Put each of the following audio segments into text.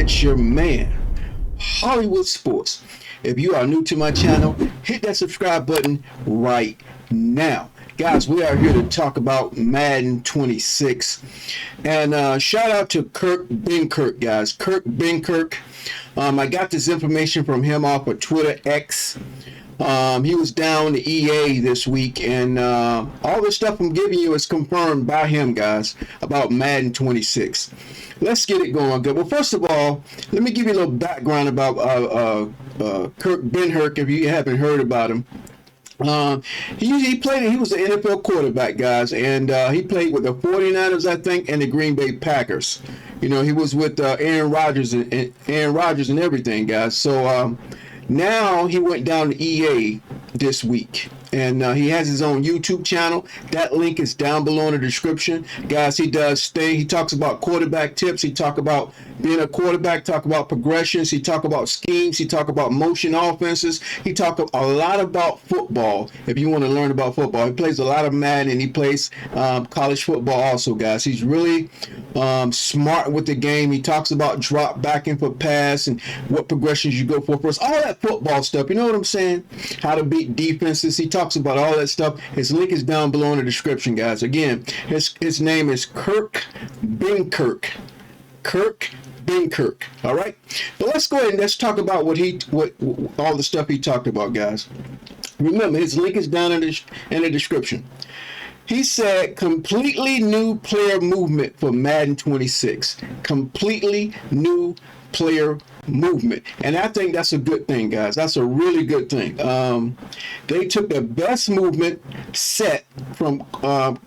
it's your man, Hollywood Sports. If you are new to my channel, hit that subscribe button right now. Guys, we are here to talk about Madden 26. And shout out to Kurt Benkirk, guys. Kurt Benkirk. I got this information from him off of Twitter X. He was down to EA this week, and all the stuff I'm giving you is confirmed by him, guys, about Madden 26. Let's get it going. Good. Well, first of all, let me give you a little background about Kurt Benkirk, if you haven't heard about him. He was an NFL quarterback, guys, and he played with the 49ers, I think, and the Green Bay Packers. You know, he was with Aaron Rodgers and everything, guys. So now he went down to EA this week, and he has his own YouTube channel. That link is down below in the description, guys. He talks about quarterback tips. He talk about being a quarterback, talk about progressions. He talk about schemes. He talk about motion offenses. He talk a lot about football. If you want to learn about football, he plays a lot of Madden, and he plays college football also, guys. He's really smart with the game. He talks about drop back and for pass and what progressions you go for first. All that football stuff. You know what I'm saying? How to beat defenses. He talks about all that stuff. His link is down below in the description, guys. Again, his name is Kurt Benkirk. Kurt Benkirk. All right, but let's go ahead and let's talk about what all the stuff he talked about, guys. Remember, his link is down in the description. He said completely new player movement for Madden 26. Completely new player movement, and I think that's a good thing, guys. That's a really good thing. They took the best movement set from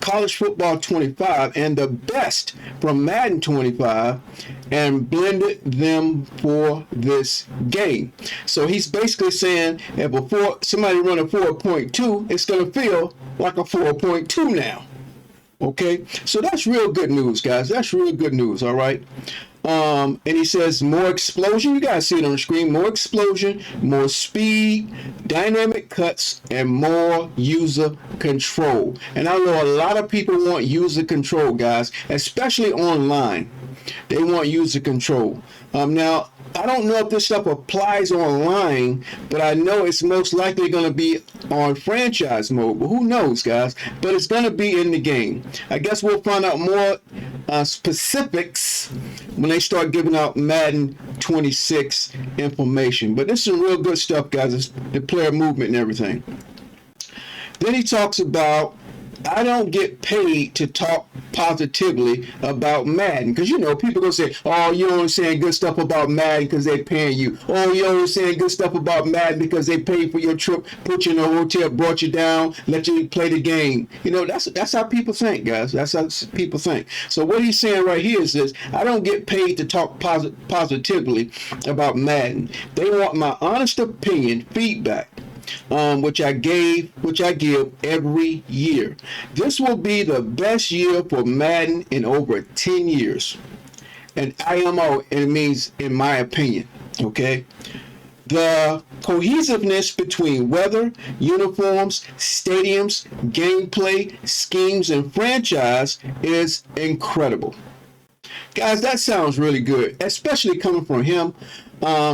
college football 25 and the best from Madden 25 and blended them for this game. So he's basically saying if somebody run a 4.2, it's going to feel like a 4.2 now. Okay, so that's real good news, guys. That's real good news. All right. And he says more explosion. You guys see it on the screen. More explosion, more speed, dynamic cuts, and more user control. And I know a lot of people want user control, guys, especially online. They want user control. Now, I don't know if this stuff applies online, but I know it's most likely going to be on franchise mode. But who knows, guys? But it's going to be in the game. I guess we'll find out more specifics when they start giving out Madden 26 information. But this is some real good stuff, guys. It's the player movement and everything. Then he talks about, I don't get paid to talk positively about Madden. Because, you know, people going to say, oh, you're only saying good stuff about Madden because they're paying you. Oh, you're only saying good stuff about Madden because they paid for your trip, put you in a hotel, brought you down, let you play the game. You know, that's how people think, guys. That's how people think. So what he's saying right here is this: I don't get paid to talk positively about Madden. They want my honest opinion, feedback. Which I give every year. This will be the best year for Madden in over 10 years. And IMO, it means in my opinion, okay? The cohesiveness between weather, uniforms, stadiums, gameplay, schemes, and franchise is incredible. Guys, that sounds really good, especially coming from him.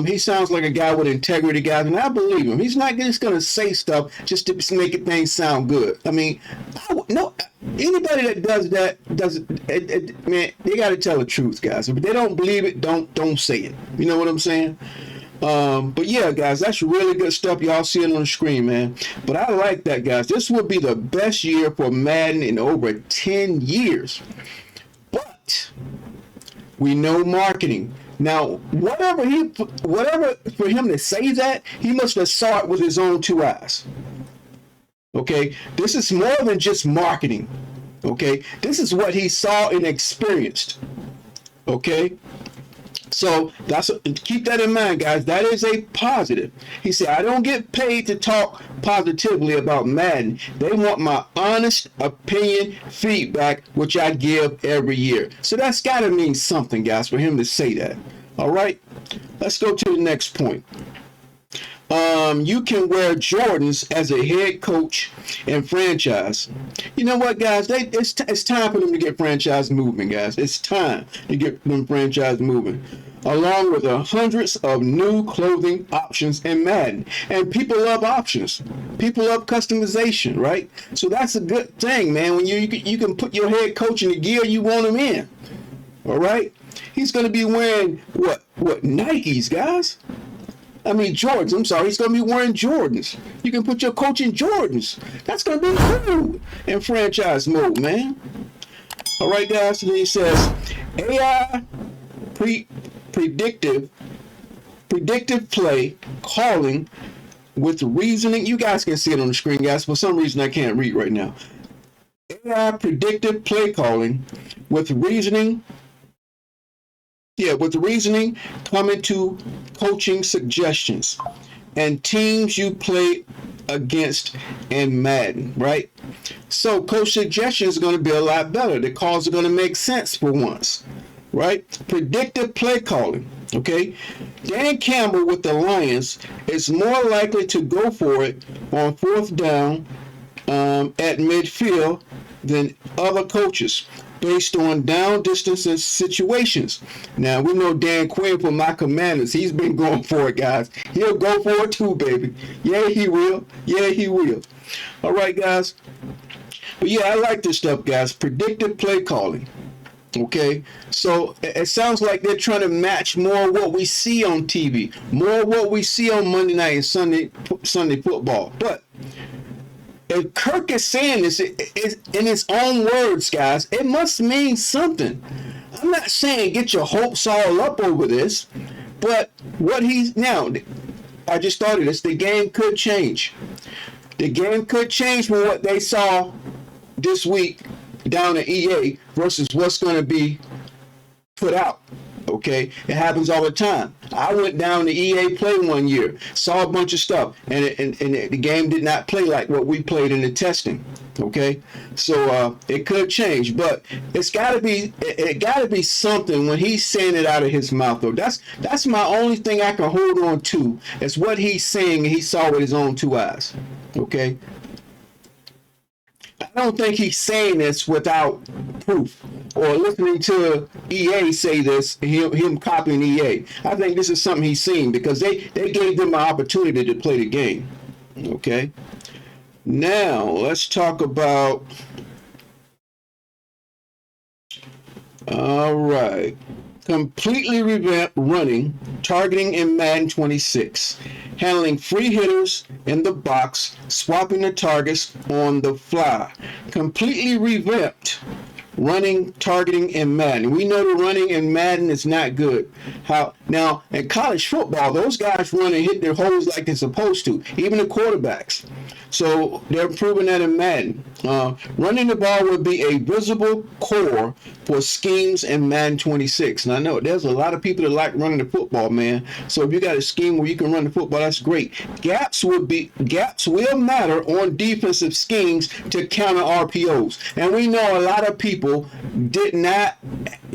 He sounds like a guy with integrity, guys, and I believe him. He's not just going to say stuff just to make things sound good. I mean, no, anybody that does that man, they got to tell the truth, guys. If they don't believe it, don't say it. You know what I'm saying? But yeah, guys, that's really good stuff. Y'all see it on the screen, man. But I like that, guys. This will be the best year for Madden in over 10 years. But we know marketing. Now, whatever for him to say that, he must have saw it with his own two eyes. Okay, this is more than just marketing. Okay, this is what he saw and experienced. Okay, so keep that in mind, guys. That is a positive. He said, I don't get paid to talk positively about Madden. They want my honest opinion, feedback, which I give every year. So that's got to mean something, guys, for him to say that. All right, let's go to the next point. You can wear Jordans as a head coach and franchise. You know what, guys? It's time for them to get franchise moving, guys. It's time to get them franchise moving. along with hundreds of new clothing options in Madden. And people love options. People love customization, right? So that's a good thing, man. When you can put your head coach in the gear you want him in. All right? He's going to be wearing what Nikes, guys? I mean Jordans. I'm sorry. He's going to be wearing Jordans. You can put your coach in Jordans. That's going to be cool in franchise mode, man. All right, guys. And then he says AI predictive play calling with reasoning. You guys can see it on the screen, guys. For some reason, I can't read right now. AI predictive play calling with reasoning. Yeah, with reasoning coming to coaching suggestions and teams you play against in Madden, right? So coach suggestions are going to be a lot better. The calls are going to make sense for once, right? Predictive play calling, okay? Dan Campbell with the Lions is more likely to go for it on fourth down at midfield than other coaches based on down distance and situations. Now, we know Dan Quinn from my Commanders. He's been going for it, guys. He'll go for it too, baby. Yeah, he will. Yeah, he will. All right, guys. But yeah, I like this stuff, guys. Predictive play calling. Okay, so it sounds like they're trying to match more of what we see on TV, more of what we see on Monday night and Sunday football. But if Kirk is saying this in his own words, guys, it must mean something. I'm not saying get your hopes all up over this, but what he's now, I just started this, the game could change. The game could change from what they saw this week down at EA versus what's going to be put out. Okay, it happens all the time. I went down to EA Play one year, saw a bunch of stuff, and the game did not play like what we played in the testing. Okay, so it could change, but it got to be something when he's saying it out of his mouth. Though that's my only thing I can hold on to is what he's saying and he saw with his own two eyes. Okay. I don't think he's saying this without proof or listening to EA say this, him copying EA. I think this is something he's seen because they gave them an opportunity to play the game. Okay. Now, let's talk about... All right. Completely revamped running, targeting in Madden 26. Handling free hitters in the box, swapping the targets on the fly. Completely revamped running, targeting in Madden. We know the running in Madden is not good. How now in college football, those guys run and hit their holes like they're supposed to, even the quarterbacks. So they're improving that in Madden. Running the ball would be a visible core for schemes in Madden 26. And I know there's a lot of people that like running the football, man. So if you got a scheme where you can run the football, that's great. Gaps will matter on defensive schemes to counter RPOs. And we know a lot of people did not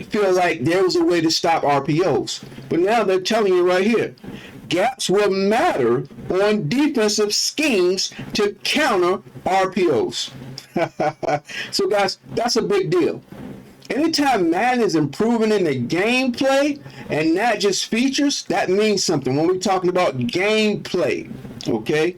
feel like there was a way to stop RPOs. But now they're telling you right here. Gaps will matter on defensive schemes to counter RPOs. So guys, that's a big deal. Anytime Madden is improving in the gameplay and not just features, that means something when we're talking about gameplay. Okay?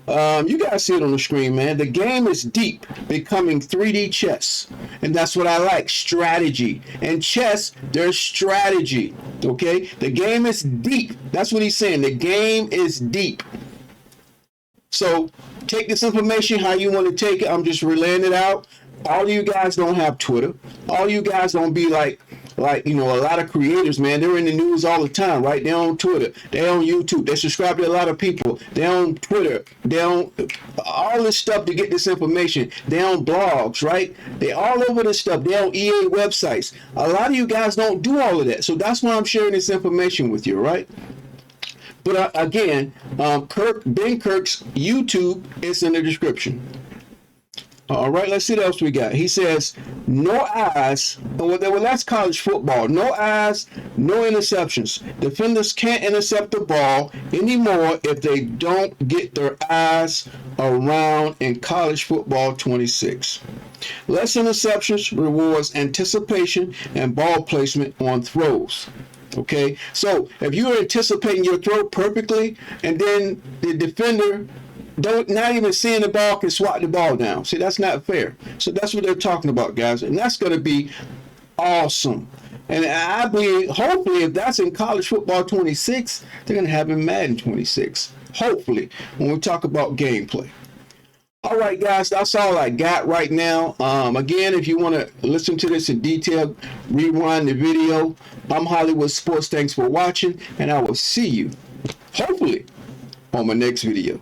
You guys see it on the screen, man. The game is deep, becoming 3D chess. And that's what I like, strategy. And chess, there's strategy, okay? The game is deep. That's what he's saying. The game is deep. So take this information how you want to take it. I'm just relaying it out. All of you guys don't have Twitter. All of you guys don't be like, you know, a lot of creators, man, they're in the news all the time, right? They're on Twitter. They're on YouTube. They subscribe to a lot of people. They're on Twitter. They're on all this stuff to get this information. They're on blogs, right? They're all over this stuff. They're on EA websites. A lot of you guys don't do all of that. So that's why I'm sharing this information with you, right? But again, Ben Kirk's YouTube is in the description. All right, let's see what else we got. He says, no eyes. Well, that's college football. No eyes, no interceptions. Defenders can't intercept the ball anymore if they don't get their eyes around in college football 26. Less interceptions rewards anticipation and ball placement on throws. Okay, so if you're anticipating your throw perfectly, and then the defender not even seeing the ball can swat the ball down. See, that's not fair. So that's what they're talking about, guys, and that's going to be awesome. And I believe, hopefully, if that's in college football 26, they're going to have in Madden 26. Hopefully, when we talk about gameplay. All right, guys, that's all I got right now. Again, if you want to listen to this in detail, rewind the video. I'm Hollywood Sports. Thanks for watching, and I will see you, hopefully, on my next video.